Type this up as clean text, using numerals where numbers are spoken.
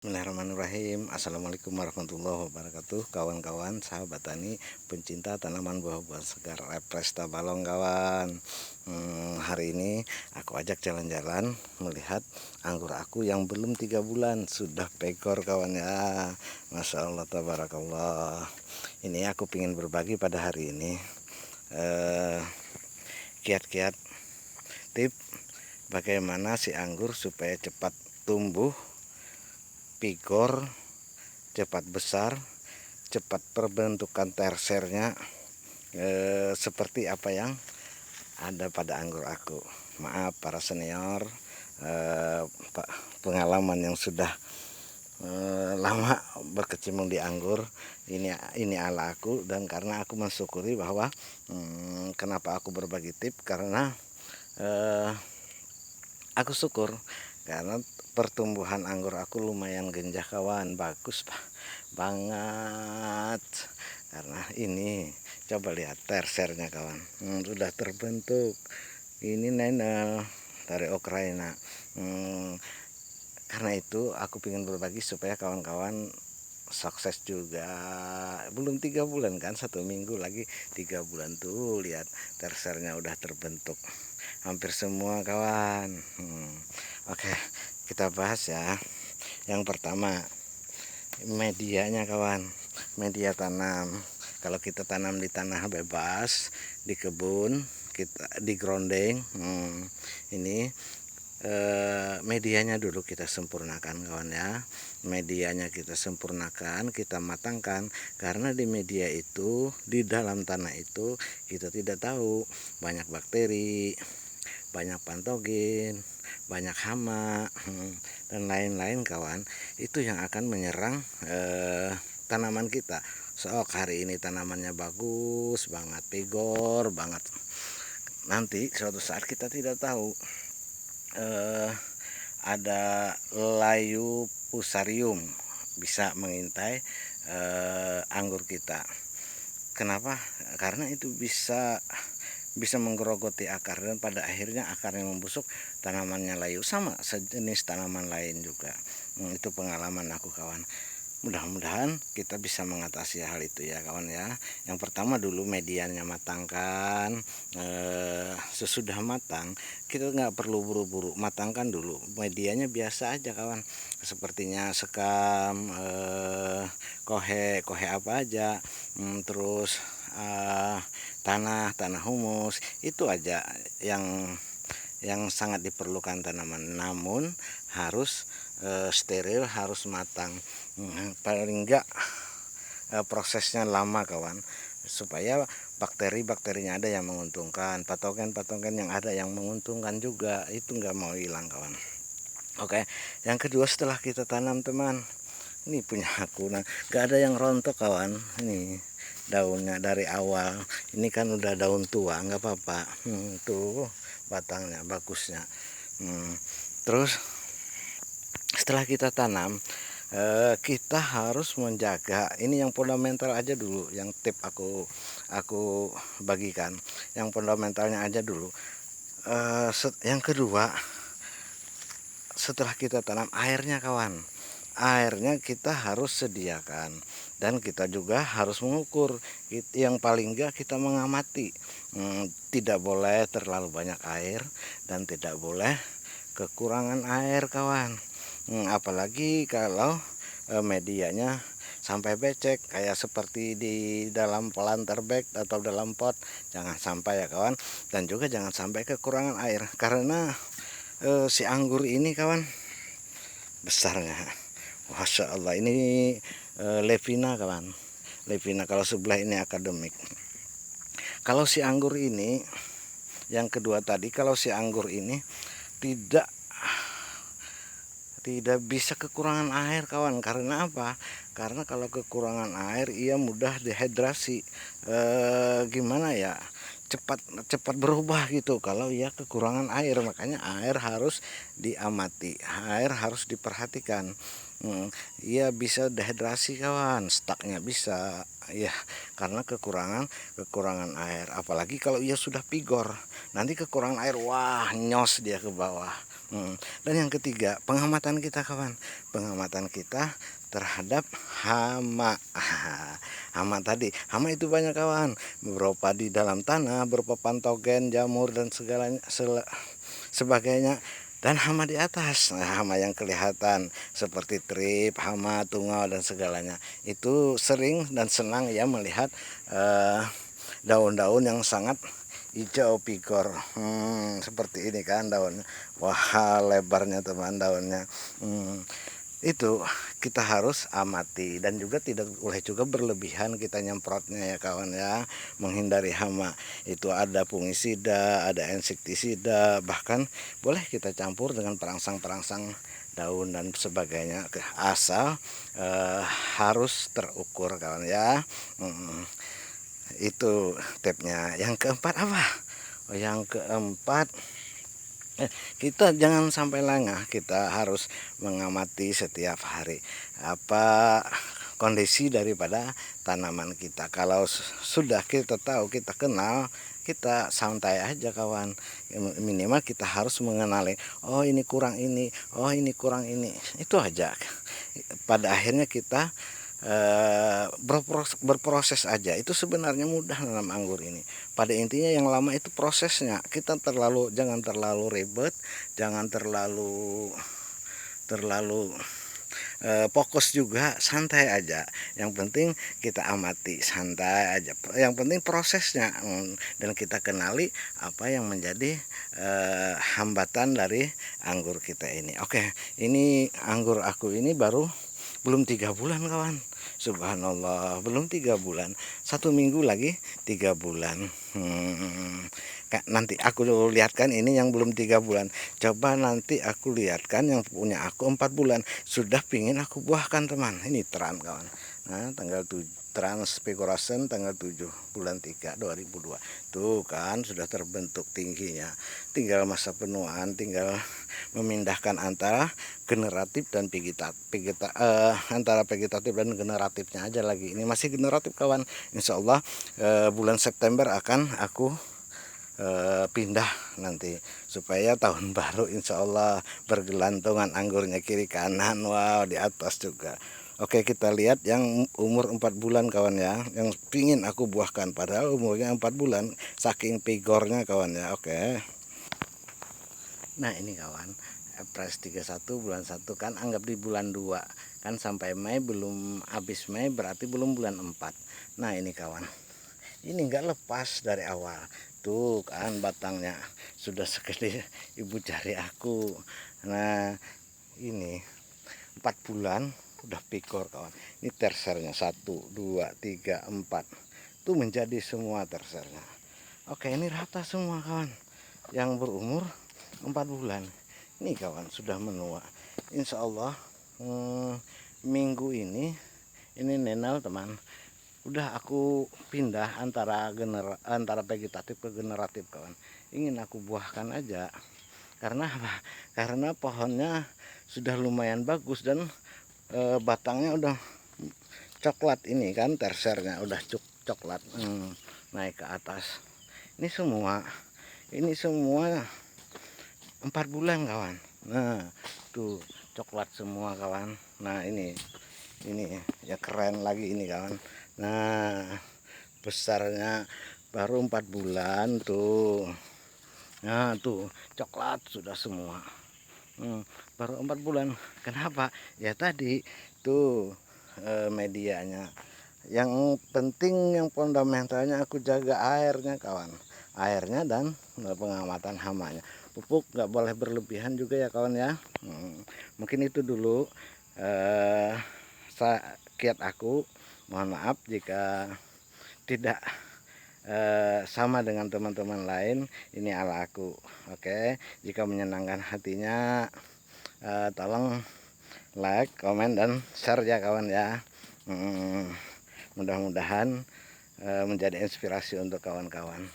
Bismillahirrahmanirrahim. Assalamualaikum warahmatullahi wabarakatuh. Kawan-kawan, sahabat tani, pencinta tanaman buah-buah segar Presta Balong kawan. Hari ini aku ajak jalan-jalan melihat anggur aku yang belum 3 bulan sudah pekor kawan ya. Masya Allah tabarakallah. Ini aku ingin berbagi pada hari ini kiat-kiat tip bagaimana si anggur supaya cepat tumbuh, pigor, cepat besar, cepat perbentukan tersernya seperti apa yang ada pada anggur aku. Maaf para senior, pengalaman yang sudah lama berkecimpung di anggur, ini ala aku, dan karena aku mensyukuri bahwa kenapa aku berbagi tip, karena aku syukur karena pertumbuhan anggur aku lumayan genjah kawan, bagus banget. Karena ini coba lihat tersernya kawan, sudah terbentuk. Ini nenel dari Ukraina. Karena itu aku ingin berbagi supaya kawan-kawan sukses juga. Belum 3 bulan kan, 1 minggu lagi 3 bulan tuh, lihat tersernya udah terbentuk hampir semua kawan. Oke, kita bahas ya. Yang pertama, medianya kawan, media tanam. Kalau kita tanam di tanah bebas, di kebun, kita di grondeng, ini medianya dulu kita sempurnakan kawan ya. Medianya kita sempurnakan, kita matangkan, karena di media itu, di dalam tanah itu kita tidak tahu banyak bakteri, banyak patogen, banyak hama, dan lain-lain kawan. Itu yang akan menyerang tanaman kita. Hari ini tanamannya bagus banget, pigor banget, nanti suatu saat kita tidak tahu ada layu fusarium bisa mengintai anggur kita. Kenapa? Karena itu bisa menggerogoti akar, dan pada akhirnya akarnya membusuk, tanamannya layu, sama sejenis tanaman lain juga. Itu pengalaman aku kawan. Mudah-mudahan kita bisa mengatasi hal itu ya kawan ya. Yang pertama dulu medianya matangkan. Sesudah matang kita nggak perlu buru-buru, matangkan dulu medianya biasa aja kawan, sepertinya sekam, kohe apa aja, terus tanah humus, itu aja yang sangat diperlukan tanaman. Namun harus steril, harus matang. Paling enggak prosesnya lama kawan, supaya bakteri-bakterinya ada yang menguntungkan, patogen-patogen yang ada yang menguntungkan juga, itu nggak mau hilang kawan. Oke, yang kedua, setelah kita tanam teman, ini punya aku, nah nggak ada yang rontok kawan. Ini daunnya dari awal, ini kan udah daun tua, nggak apa-apa. Tuh batangnya bagusnya. Terus setelah kita tanam, kita harus menjaga. Ini yang fundamental aja dulu, yang tip aku bagikan, yang fundamentalnya aja dulu. Yang kedua, setelah kita tanam, airnya kawan, airnya kita harus sediakan, dan kita juga harus mengukur. Yang paling enggak kita mengamati, tidak boleh terlalu banyak air dan tidak boleh kekurangan air kawan. Apalagi kalau medianya sampai becek, kayak seperti di dalam planter bag atau dalam pot, jangan sampai ya kawan. Dan juga jangan sampai kekurangan air, karena si anggur ini kawan besarnya, Masya Allah. Ini Levina kawan, Levina. Kalau sebelah ini akademik. Kalau si anggur ini, yang kedua tadi, kalau si anggur ini tidak bisa kekurangan air kawan. Karena apa? Karena kalau kekurangan air ia mudah dehidrasi. Gimana ya, cepat berubah gitu kalau ia kekurangan air. Makanya air harus diamati, air harus diperhatikan. Ia bisa dehidrasi kawan, stucknya bisa ya, karena kekurangan air. Apalagi kalau ia sudah pigor, nanti kekurangan air, wah nyos dia ke bawah. Dan yang ketiga, pengamatan kita kawan, pengamatan kita terhadap hama. Hama tadi, hama itu banyak kawan, berupa di dalam tanah, berupa patogen, jamur dan segalanya sebagainya. Dan hama di atas, hama yang kelihatan seperti trip, hama, tungau dan segalanya. Itu sering dan senang ya melihat daun-daun yang sangat hijau pigor, seperti ini kan daunnya. Wah, lebarnya teman daunnya. Itu kita harus amati, dan juga tidak boleh juga berlebihan kita nyemprotnya ya kawan ya, menghindari hama. Itu ada fungisida, ada insektisida, bahkan boleh kita campur dengan perangsang-perangsang daun dan sebagainya, asal harus terukur kawan ya. Itu tipnya. Yang keempat apa? Yang keempat, kita jangan sampai lengah, kita harus mengamati setiap hari apa kondisi daripada tanaman kita. Kalau sudah kita tahu, kita kenal, kita santai aja kawan. Minimal kita harus mengenali, oh ini kurang ini, oh ini kurang ini, itu aja. Pada akhirnya kita berproses aja. Itu sebenarnya mudah dalam anggur ini. Pada intinya yang lama itu prosesnya. Kita jangan terlalu ribet, jangan terlalu fokus juga, santai aja. Yang penting kita amati, santai aja. Yang penting prosesnya, dan kita kenali apa yang menjadi hambatan dari anggur kita ini. Oke, ini anggur aku ini belum 3 bulan kawan. Subhanallah, belum 3 bulan, 1 minggu lagi 3 bulan. Nanti aku lihatkan ini yang belum 3 bulan. Coba nanti aku lihatkan yang punya aku 4 bulan. Sudah pingin aku buahkan teman. Ini teran kawan. Nah, tanggal 7 Transfiguration tanggal 7 bulan 3 2002. Tuh kan sudah terbentuk tingginya. Tinggal masa penuaan, tinggal memindahkan antara generatif dan antara vegetatif dan generatifnya aja lagi. Ini masih generatif kawan. Insya Allah bulan September akan aku pindah nanti, supaya tahun baru insya Allah bergelantungan anggurnya kiri kanan, wow, di atas juga. Oke, kita lihat yang umur 4 bulan kawan ya, yang pingin aku buahkan, padahal umurnya 4 bulan, saking pigornya kawan ya. Oke, nah ini kawan, Epres 31 bulan 1 kan, anggap di bulan 2 kan, sampai Mei, belum habis Mei berarti belum bulan 4. Nah ini kawan, ini enggak lepas dari awal. Tuh kan batangnya sudah segede ibu jari aku. Nah ini 4 bulan udah pikor kawan. Ini tersernya 1, 2, 3, 4. Tuh menjadi semua tersernya. Oke, ini rata semua kawan. Yang berumur 4 bulan. Ini kawan sudah menua. Insya Allah minggu ini nenal teman. Udah aku pindah antara vegetatif ke generatif kawan. Ingin aku buahkan aja. Karena apa? Karena pohonnya sudah lumayan bagus, dan batangnya udah coklat ini kan, tersernya udah coklat, naik ke atas. Ini semua 4 bulan kawan. Nah tuh coklat semua kawan. Nah ini ya keren lagi ini kawan. Nah besarnya baru 4 bulan tuh. Nah tuh coklat sudah semua. Baru 4 bulan. Kenapa? Ya tadi tuh medianya. Yang penting, yang fundamentalnya aku jaga airnya kawan. Airnya dan pengamatan hamanya. Pupuk nggak boleh berlebihan juga ya kawan ya. Mungkin itu dulu kiat aku. Mohon maaf jika tidak sama dengan teman-teman lain. Ini ala aku. Oke, jika menyenangkan hatinya, tolong like, komen, dan share ya kawan ya. Mudah-mudahan menjadi inspirasi untuk kawan-kawan.